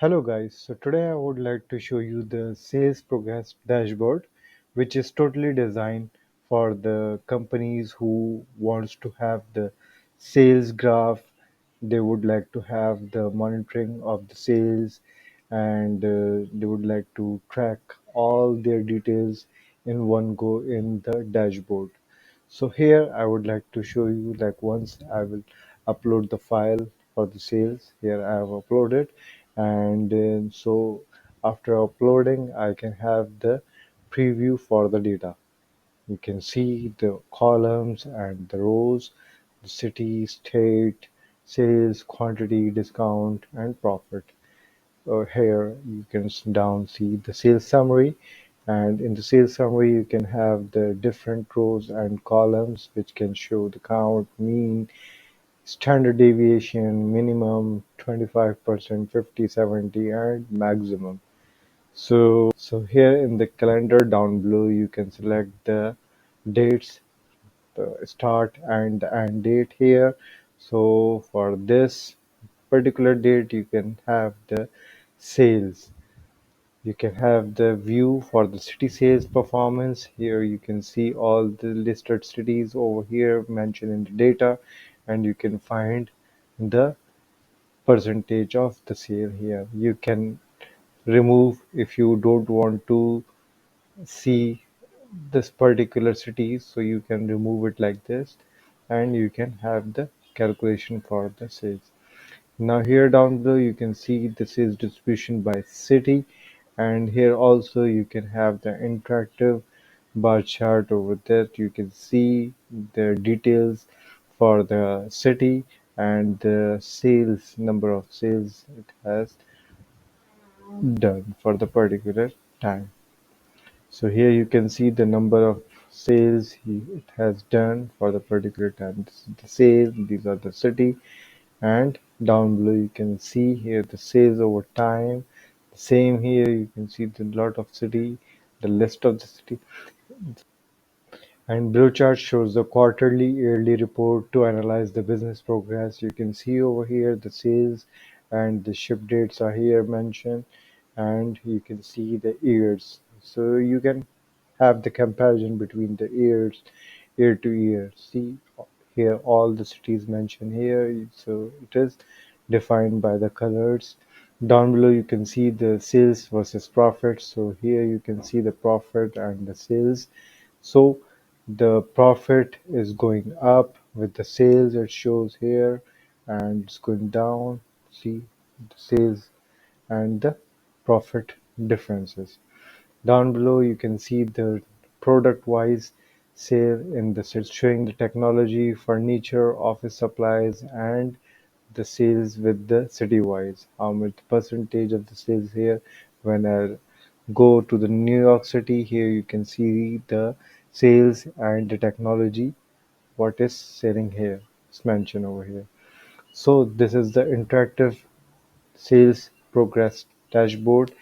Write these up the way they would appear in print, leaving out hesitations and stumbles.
Hello guys, so today I would like to show you the sales progress dashboard, which is totally designed for the companies who wants to have the sales graph. They would like to have the monitoring of the sales, and they would like to track all their details in one go in the dashboard. So here I would like to show you, like, once I will upload the file for the sales. Here I have uploaded, and so after uploading I can have the preview for the data. You can see the columns and the rows, the city, state, sales, quantity, discount, and profit. Here you can down see the sales summary, and in the sales summary you can have the different rows and columns which can show the count, mean, standard deviation, minimum, 25%, 50, 70, and maximum. So here in the calendar down below you can select the dates, the start and the end date here. So for this particular date you can have the sales. You can have the view for the city sales performance. Here you can see all the listed cities over here mentioned in the data, and you can find the percentage of the sale here. You can remove if you don't want to see this particular city, so you can remove it like this, and you can have the calculation for the sales. Now here down below you can see the sales distribution by city, and here also you can have the interactive bar chart. Over that you can see the details for the city and the sales, number of sales it has done for the particular time. So here you can see the number of sales it has done for the particular time. This is the sales, these are the city, and down below you can see here the sales over time. Same here you can see the lot of city, the list of the city, and below chart shows the quarterly yearly report to analyze the business progress. You can see over here the sales and the ship dates are here mentioned, and you can see the years. So you can have the comparison between the years, year to year. See here all the cities mentioned here, so it is defined by the colors. Down below you can see the sales versus profit. So here you can see the profit and the sales. So the profit is going up with the sales, it shows here, and it's going down. See the sales and the profit differences. Down below you can see the product wise sale in the showing the technology, furniture, office supplies, and the sales with the city wise. How much percentage of the sales here. When I go to the New York City, here you can see the sales and the technology, what is selling here. It's mentioned over here. So this is the interactive sales progress dashboard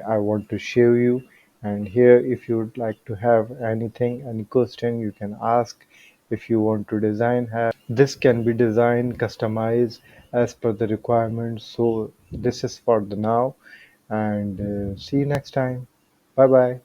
I want to show you. And here if you would like to have anything, any question, you can ask. If you want to design, have this can be designed, customized as per the requirements. So this is for the now, and see you next time. Bye bye.